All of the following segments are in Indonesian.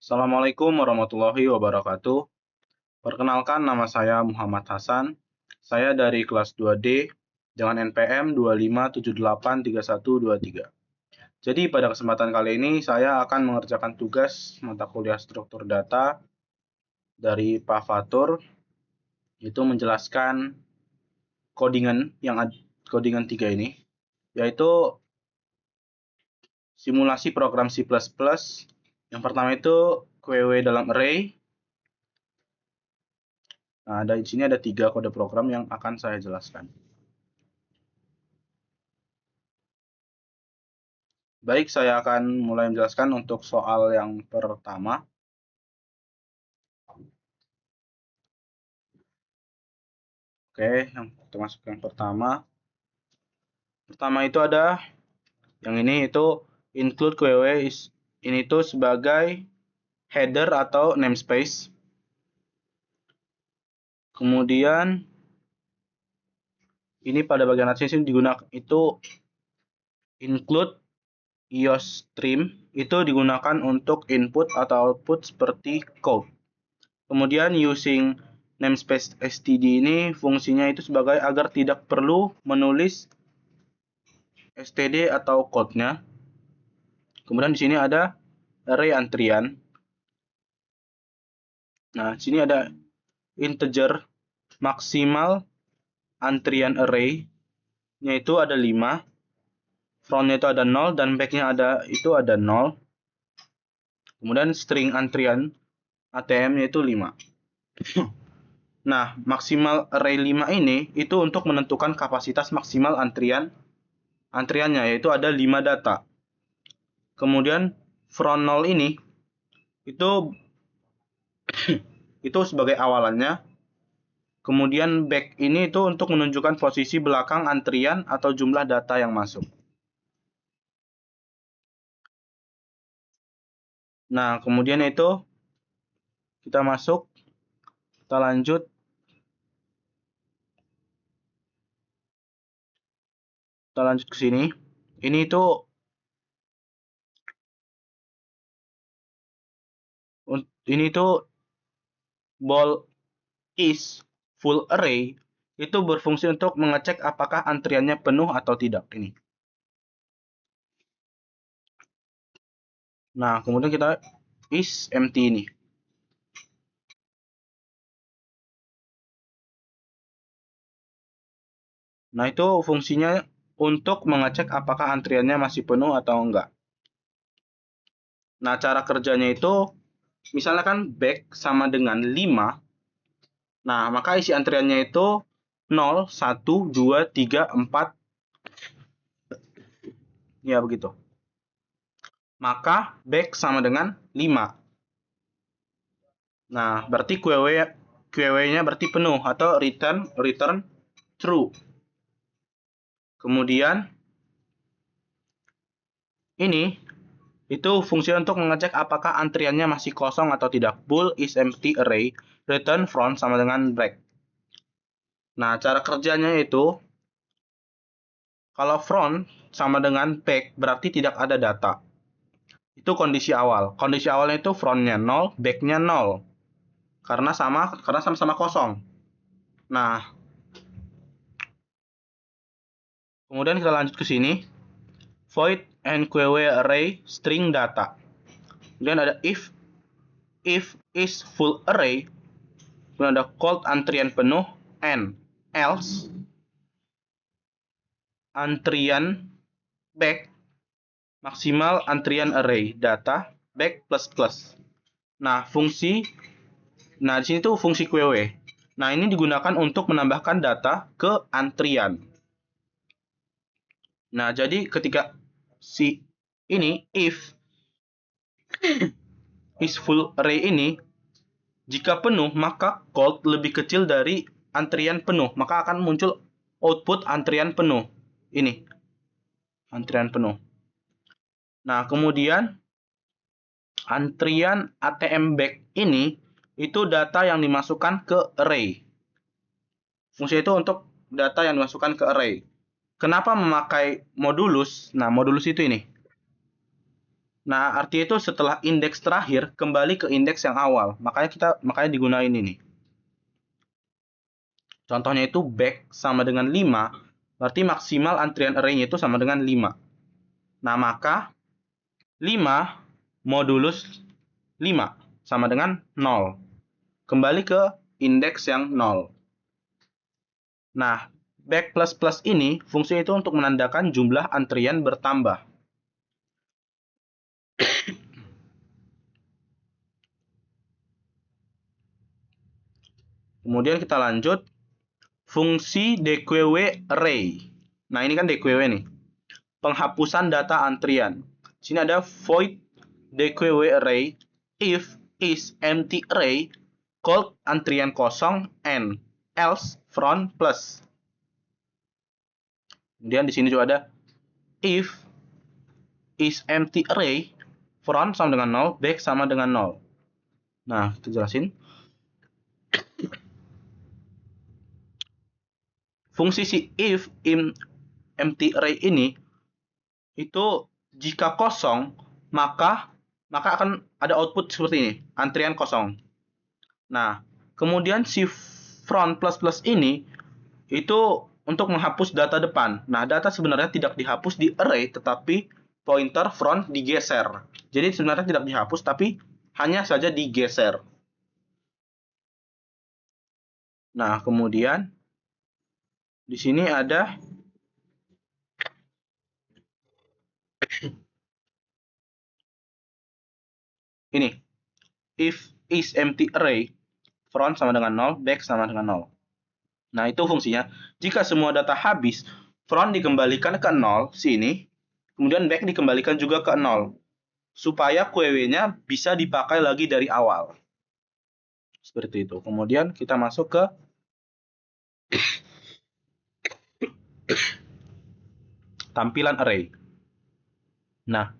Assalamualaikum warahmatullahi wabarakatuh. Perkenalkan, nama saya Muhammad Hasan. Saya dari kelas 2D dengan NPM 25783123. Jadi pada kesempatan kali ini saya akan mengerjakan tugas mata kuliah struktur data dari Pak Fatur, itu menjelaskan codingan 3 ini, yaitu simulasi program C++. Yang pertama itu QW dalam array. Nah, di sini ada 3 kode program yang akan saya jelaskan. Baik, saya akan mulai menjelaskan untuk soal yang pertama. Oke, kita masuk yang pertama. Pertama itu ada yang ini, itu include QW ini tuh sebagai header atau namespace. Kemudian ini pada bagian atas ini digunakan itu include iostream, itu digunakan untuk input atau output seperti code. Kemudian using namespace std ini fungsinya itu sebagai agar tidak perlu menulis std atau code-nya. Kemudian di sini ada array antrian. Nah, di sini ada integer maksimal antrian array-nya itu ada 5. Front-nya itu ada 0 dan back-nya ada 0. Kemudian string antrian ATM-nya itu 5. Nah, maksimal array 5 ini itu untuk menentukan kapasitas maksimal antriannya, yaitu ada 5 data. Kemudian front 0 ini itu sebagai awalannya. Kemudian back ini itu untuk menunjukkan posisi belakang antrian atau jumlah data yang masuk. Nah, kemudian itu kita masuk, kita lanjut. Kita lanjut ke sini. Ini itu ball is full array itu berfungsi untuk mengecek apakah antriannya penuh atau tidak ini. Nah, kemudian kita is empty ini. Nah, itu fungsinya untuk mengecek apakah antriannya masih penuh atau enggak. Nah, cara kerjanya itu misalnya kan back sama dengan 5. Nah, maka isi antriannya itu 0, 1, 2, 3, 4. Ya, begitu. Maka back sama dengan 5. Nah, berarti QW-nya berarti penuh atau return true. Kemudian ini itu fungsi untuk mengecek apakah antriannya masih kosong atau tidak. Bool is empty array, return front sama dengan break. Nah, cara kerjanya itu kalau front sama dengan back berarti tidak ada data. Itu kondisi awal. Kondisi awalnya itu frontnya 0, backnya 0. Karena sama-sama kosong. Nah, kemudian kita lanjut ke sini. Void NQW array string data. Kemudian ada if is full array. Kemudian ada called antrian penuh and else antrian back maksimal antrian array data back plus. Nah, di sini tuh fungsi QW. Nah, ini digunakan untuk menambahkan data ke antrian. Nah, jadi ketika si ini if is full array ini jika penuh maka called lebih kecil dari antrian penuh, maka akan muncul output antrian penuh. Ini antrian penuh. Nah, kemudian antrian ATM back ini itu data yang dimasukkan ke array. Fungsi itu untuk data yang dimasukkan ke array. Kenapa memakai modulus? Nah, modulus itu ini. Nah, artinya itu setelah indeks terakhir kembali ke indeks yang awal. Makanya digunain ini. Contohnya itu back sama dengan 5, berarti maksimal antrian array-nya itu sama dengan 5. Nah, maka 5 modulus 5 sama dengan 0. Kembali ke indeks yang 0. Nah, back plus plus ini fungsinya itu untuk menandakan jumlah antrian bertambah. Kemudian kita lanjut fungsi DQW array. Nah, ini kan DQW nih. Penghapusan data antrian. Sini ada void DQW array if is empty array called antrian kosong and else front plus. Kemudian di sini juga ada if is empty array front sama dengan 0, back sama dengan 0. Nah, kita jelasin. Fungsi si if in empty array ini itu jika kosong maka akan ada output seperti ini, antrian kosong. Nah, kemudian si front plus plus ini itu untuk menghapus data depan. Nah, data sebenarnya tidak dihapus di array tetapi pointer front digeser. Jadi sebenarnya tidak dihapus tapi hanya saja digeser. Nah, kemudian di sini ada ini. If is empty array, front sama dengan 0, back sama dengan 0. Nah, itu fungsinya. Jika semua data habis, front dikembalikan ke 0, sini. Kemudian back dikembalikan juga ke 0. Supaya QW-nya bisa dipakai lagi dari awal. Seperti itu. Kemudian kita masuk ke tampilan array. Nah,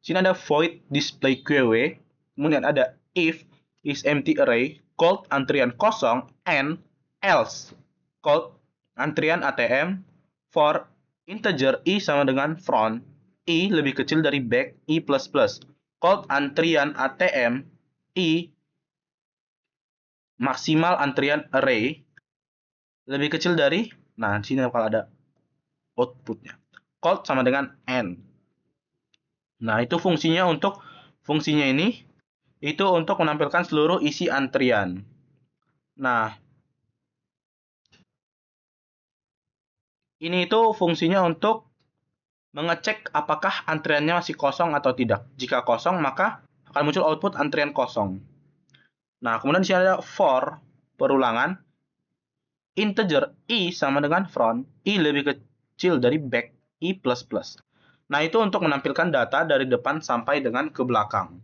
sini ada void display QW, kemudian ada if is empty array called antrian kosong and else called antrian ATM for integer i sama dengan front, i lebih kecil dari back, i plus plus called antrian ATM i maksimal antrian array lebih kecil dari, nah di sini bakal ada outputnya, called sama dengan n. Nah, itu fungsinya ini itu untuk menampilkan seluruh isi antrian. Nah, ini itu fungsinya untuk mengecek apakah antriannya masih kosong atau tidak. Jika kosong, maka akan muncul output antrian kosong. Nah, kemudian di sini ada for perulangan integer i sama dengan front, i lebih kecil dari back, i plus plus. Nah, itu untuk menampilkan data dari depan sampai dengan ke belakang.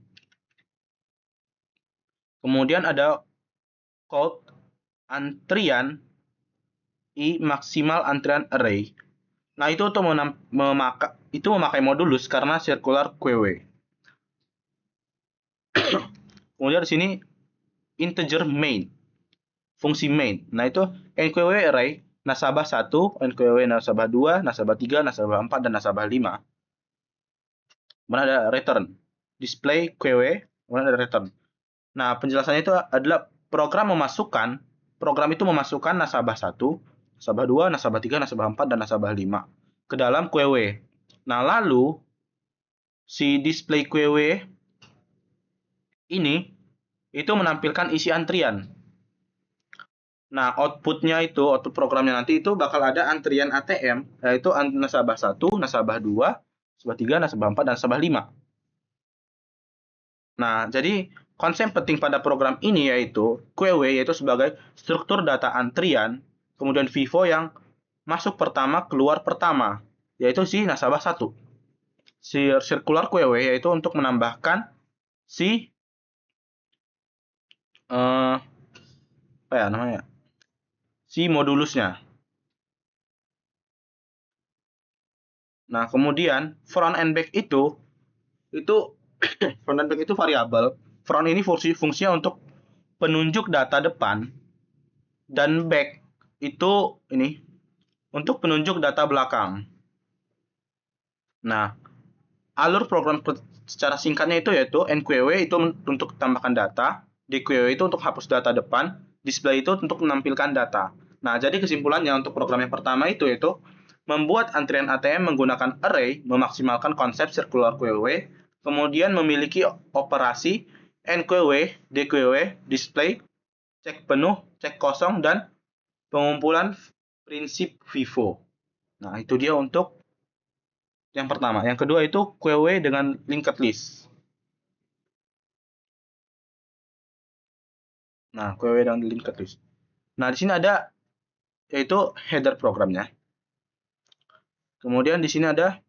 Kemudian ada called antrian i maksimal antrian array. Nah, itu untuk memakai modulus karena circular QW. Kemudian di sini integer main. Fungsi main. Nah, itu NQW array nasabah 1, NQW nasabah 2, nasabah 3, nasabah 4, dan nasabah 5. Kemudian ada return. Display QW, kemudian ada return. Nah, penjelasannya itu adalah program itu memasukkan nasabah 1, nasabah 2, nasabah 3, nasabah 4, dan nasabah 5 ke dalam QW. Nah, lalu si display QW ini itu menampilkan isi antrian. Nah, output programnya nanti itu bakal ada antrian ATM, yaitu nasabah 1, nasabah 2, nasabah 3, nasabah 4, dan nasabah 5. Nah, jadi konsep penting pada program ini yaitu QW, yaitu sebagai struktur data antrian, kemudian FIFO yang masuk pertama, keluar pertama, yaitu si nasabah 1. Si circular QW yaitu untuk menambahkan si si modulusnya. Nah, kemudian front and back itu front and back itu variabel. Front ini fungsinya untuk penunjuk data depan, dan back itu ini untuk penunjuk data belakang. Nah, alur program secara singkatnya itu yaitu NQW itu untuk tambahkan data, DQW itu untuk hapus data depan, display itu untuk menampilkan data. Nah, jadi kesimpulannya untuk program yang pertama itu yaitu membuat antrian ATM menggunakan array memaksimalkan konsep circular QW, kemudian memiliki operasi NQW, DQW, display, cek penuh, cek kosong, dan pengumpulan prinsip FIFO. Nah, itu dia untuk yang pertama. Yang kedua itu QW dengan linked list. Nah, QW dengan linked list. Nah, di sini ada yaitu header programnya. Kemudian di sini ada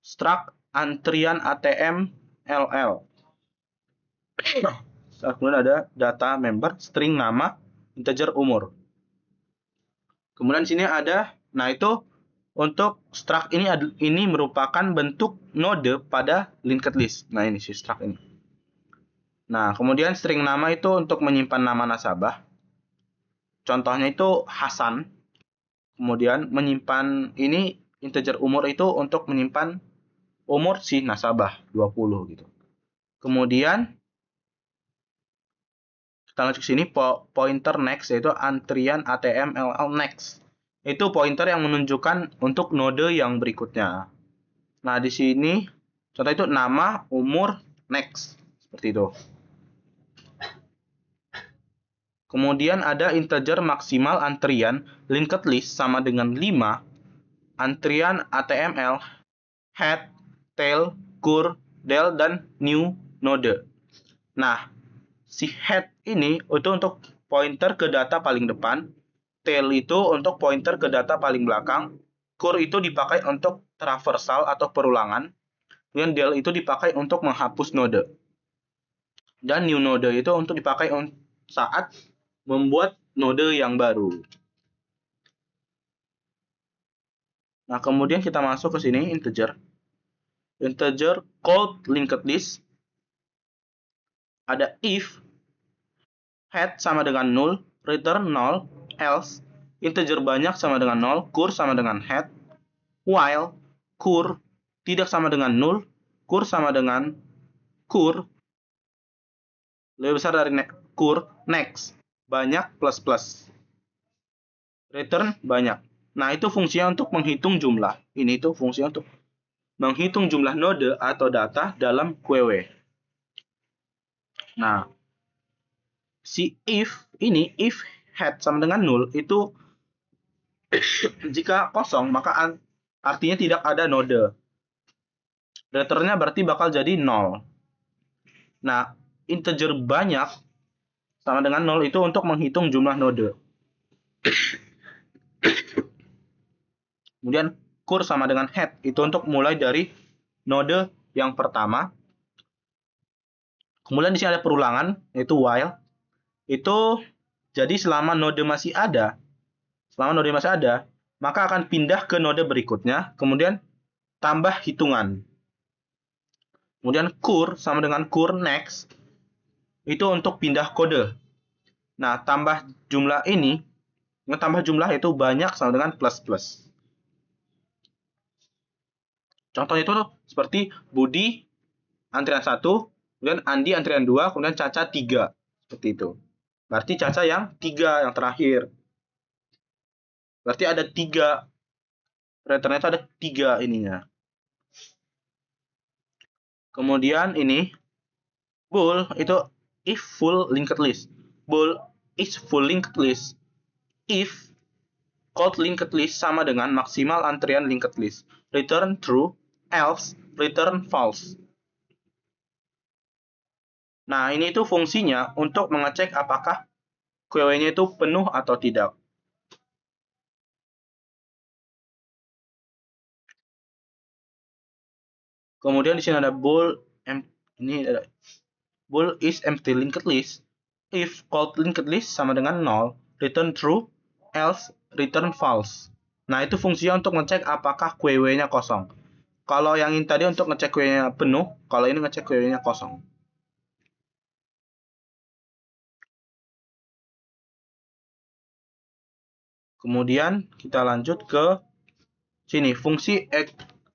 struct antrian ATM LL. Kemudian ada data member, string nama, integer umur. Kemudian di sini ada, nah itu untuk struct ini merupakan bentuk node pada linked list. Nah, ini si struct ini. Nah, kemudian string nama itu untuk menyimpan nama nasabah. Contohnya itu Hasan. Kemudian menyimpan ini integer umur itu untuk menyimpan umur si nasabah 20 gitu. Kemudian kita lanjut ke sini pointer next yaitu antrian ATM LL next. Itu pointer yang menunjukkan untuk node yang berikutnya. Nah, di sini contoh itu nama, umur, next. Seperti itu. Kemudian ada integer maksimal antrian linked list sama dengan 5, antrian ATML, head, tail, cur, del, dan new node. Nah, si head ini itu untuk pointer ke data paling depan, tail itu untuk pointer ke data paling belakang, cur itu dipakai untuk traversal atau perulangan, dan del itu dipakai untuk menghapus node. Dan new node itu untuk dipakai saat membuat node yang baru. Nah, kemudian kita masuk ke sini integer. Integer called linked list. Ada if head sama dengan null, return null, else integer banyak sama dengan null, cur sama dengan head, while cur tidak sama dengan null, cur sama dengan cur lebih besar dari cur, next banyak plus plus. Return banyak. Nah, itu fungsinya untuk menghitung jumlah. Ini itu fungsinya untuk menghitung jumlah node atau data dalam QW. Nah, si if ini, if head sama dengan null, itu jika kosong, maka artinya tidak ada node. Returnnya berarti bakal jadi 0. Nah, integer banyak sama dengan 0 itu untuk menghitung jumlah node. Kemudian cur sama dengan head itu untuk mulai dari node yang pertama. Kemudian di sini ada perulangan yaitu while. Itu jadi selama node masih ada, maka akan pindah ke node berikutnya, kemudian tambah hitungan. Kemudian cur sama dengan cur next itu untuk pindah kode. Nah, tambah jumlah itu banyak sama dengan plus plus. Contohnya itu seperti Budi antrian 1, kemudian Andi antrian 2, kemudian Caca 3. Seperti itu. Berarti Caca yang 3 yang terakhir. Berarti ada 3. Returnnya itu ada 3 ininya. Kemudian ini bool itu if full linked list. Bool is full linked list. If called linked list sama dengan maksimal antrian linked list. Return true, else return false. Nah, ini itu fungsinya untuk mengecek apakah QW-nya itu penuh atau tidak. Kemudian di sini ada bool, ini ada bool is empty linked list. If called linked list sama dengan 0, return true, else return false. Nah, itu fungsinya untuk ngecek apakah QW-nya kosong. Kalau yang ini tadi untuk ngecek QW-nya penuh, kalau ini ngecek QW-nya kosong. Kemudian kita lanjut ke sini, fungsi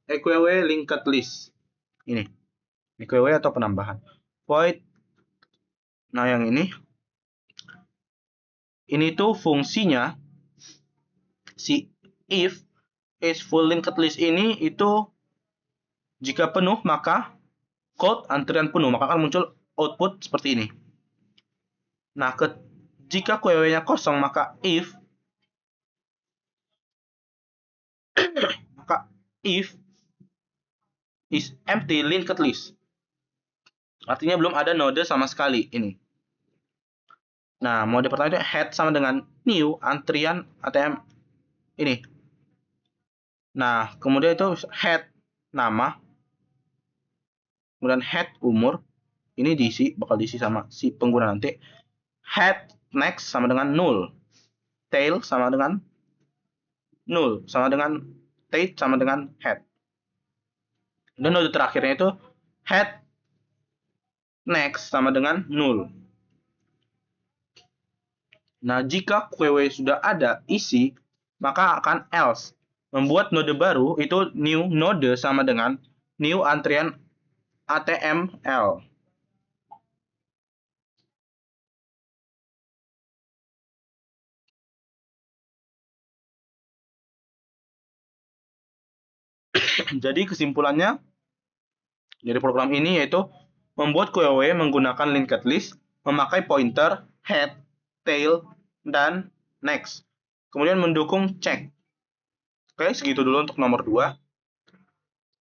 EQW linked list. Ini. Ini QW atau penambahan. Void. Nah, yang ini tuh fungsinya si if is full linked list ini itu jika penuh maka code antrian penuh, maka akan muncul output seperti ini. Nah, jika QW-nya kosong maka if is empty linked list. Artinya belum ada node sama sekali ini. Nah, mode pertama itu head sama dengan new antrian ATM ini. Nah, kemudian itu head nama, kemudian head umur, ini bakal diisi sama si pengguna nanti. Head next sama dengan null, tail sama dengan null, sama dengan tail sama dengan head. Dan node terakhirnya itu head next sama dengan null. Nah, jika QW sudah ada isi, maka akan else. Membuat node baru itu new node sama dengan new antrian ATML. Jadi kesimpulannya dari program ini yaitu membuat QW menggunakan linked list, memakai pointer, head, tail, dan next. Kemudian mendukung check. Oke, segitu dulu untuk nomor 2.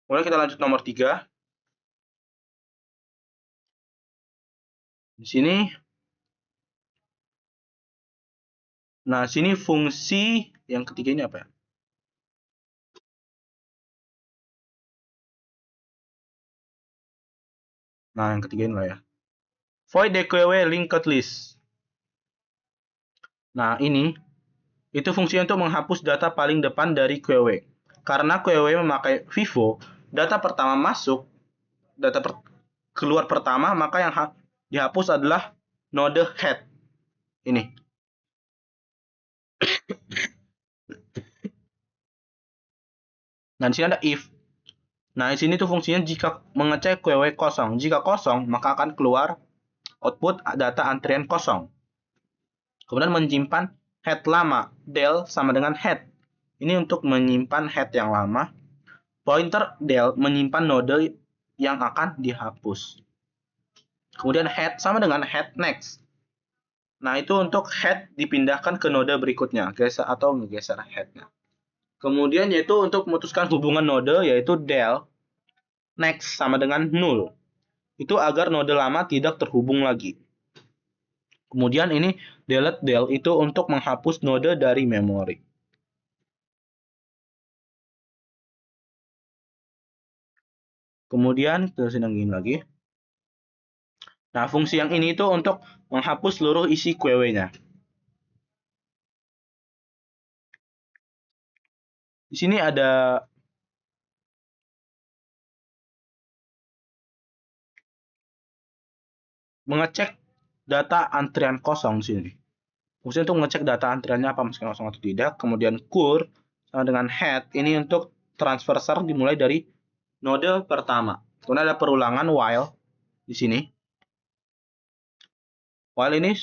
Kemudian kita lanjut nomor 3. Di sini. Nah, sini fungsi yang ketiga ini apa ya? Nah, yang ketiga ini lah ya. Void DQW linked list. Nah, ini itu fungsinya untuk menghapus data paling depan dari QW. Karena QW memakai Vivo, data pertama masuk, keluar pertama, maka yang dihapus adalah node head. Ini. Nah, di sini ada if. Nah, di sini tuh fungsinya jika mengecek QW kosong. Jika kosong, maka akan keluar output data antrian kosong. Kemudian menyimpan head lama, del sama dengan head. Ini untuk menyimpan head yang lama. Pointer del menyimpan node yang akan dihapus. Kemudian head sama dengan head next. Nah, itu untuk head dipindahkan ke node berikutnya, geser atau menggeser headnya. Kemudian yaitu untuk memutuskan hubungan node yaitu del next sama dengan null. Itu agar node lama tidak terhubung lagi. Kemudian ini delete del itu untuk menghapus node dari memori. Kemudian kita sedangin lagi. Nah, fungsi yang ini itu untuk menghapus seluruh isi QW-nya. Di sini ada mengecek data antrian kosong di sini. Fungsi untuk mengecek data antriannya apa masih kosong atau tidak. Kemudian cur sama dengan head ini untuk transfer dimulai dari node pertama. Kemudian ada perulangan while di sini. While ini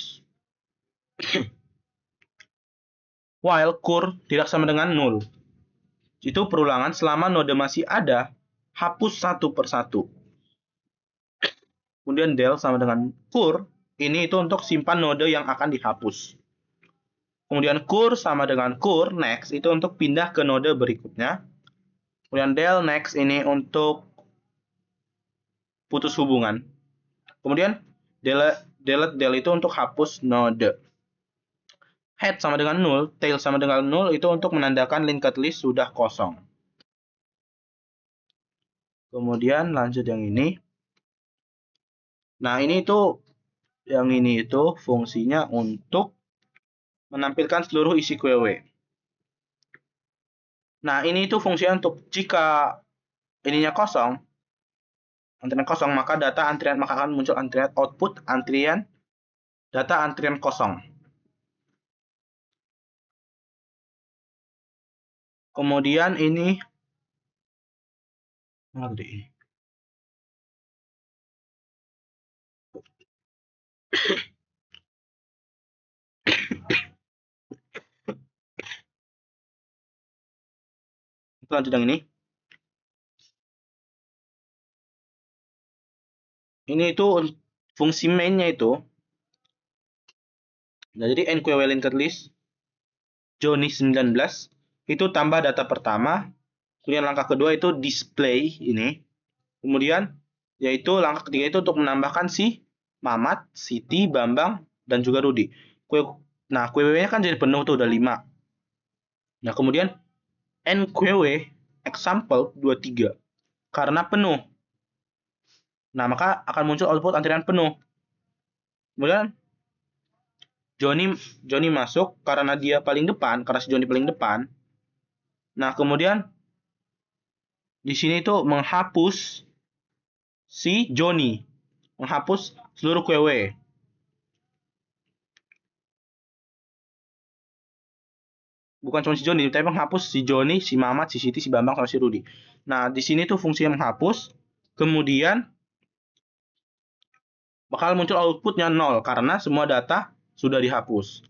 while cur tidak sama dengan null. Itu perulangan selama node masih ada, hapus satu persatu. Kemudian del sama dengan cur, ini itu untuk simpan node yang akan dihapus. Kemudian cur sama dengan cur next itu untuk pindah ke node berikutnya. Kemudian del next ini untuk putus hubungan. Kemudian delete del itu untuk hapus node. Head sama dengan null, tail sama dengan null itu untuk menandakan linked list sudah kosong. Kemudian lanjut yang ini. Nah, ini itu yang ini itu fungsinya untuk menampilkan seluruh isi QW. Nah, ini itu fungsinya untuk jika ininya kosong, antrian kosong, maka data antrian maka akan muncul antrian output antrian data antrian kosong. Kemudian ini Kita lanjut yang ini. Ini itu fungsi mainnya itu. Nah, jadi NQW linked list Johnny 19 itu tambah data pertama. Kemudian langkah kedua itu display ini. Kemudian yaitu langkah ketiga itu untuk menambahkan si Mamat, Siti, Bambang, dan juga Rudi. Nah, QW-nya kan jadi penuh tuh udah 5. Nah, kemudian NQW example 23 karena penuh. Nah, maka akan muncul output antrian penuh. Kemudian Johnny masuk karena dia paling depan, karena si Johnny paling depan. Nah, kemudian di sini tuh menghapus si Johnny, menghapus seluruh QW. Bukan cuma si Johnny, tapi menghapus si Johnny, si Mamat, si Siti, si Bambang, sama si Rudi. Nah, di sini tuh fungsinya menghapus. Kemudian bakal muncul outputnya 0 karena semua data sudah dihapus.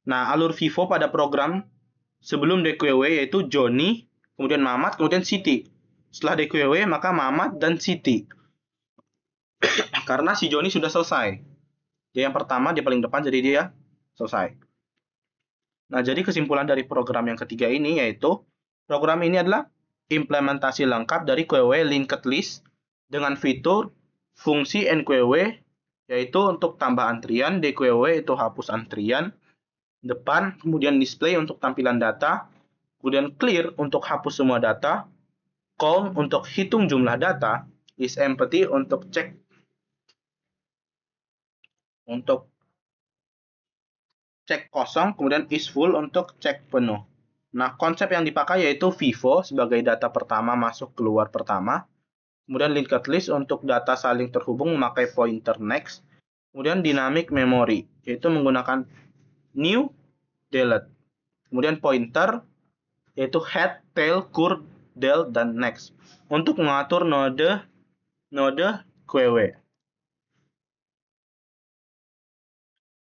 Nah, alur FIFO pada program sebelum DQW yaitu Johnny, kemudian Mamat, kemudian Siti. Setelah DQW maka Mamat dan Siti. Karena si Johnny sudah selesai. Dia yang pertama, dia paling depan, jadi dia selesai. Nah, jadi kesimpulan dari program yang ketiga ini yaitu program ini adalah implementasi lengkap dari QW linked list dengan fitur fungsi NQW yaitu untuk tambah antrian, DQW itu hapus antrian, depan, kemudian display untuk tampilan data, kemudian clear untuk hapus semua data, count untuk hitung jumlah data, is empty untuk cek kosong, kemudian is full untuk cek penuh. Nah, konsep yang dipakai yaitu FIFO sebagai data pertama masuk keluar pertama. Kemudian linked list untuk data saling terhubung memakai pointer next. Kemudian dynamic memory yaitu menggunakan new, delete. Kemudian pointer yaitu head, tail, cur, del, dan next untuk mengatur node QW.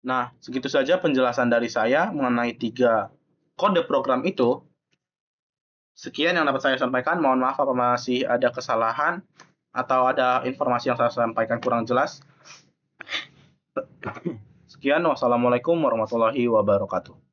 Nah, segitu saja penjelasan dari saya mengenai 3 kode program itu. Sekian yang dapat saya sampaikan. Mohon maaf apabila masih ada kesalahan atau ada informasi yang saya sampaikan kurang jelas. Sekian, wassalamualaikum warahmatullahi wabarakatuh.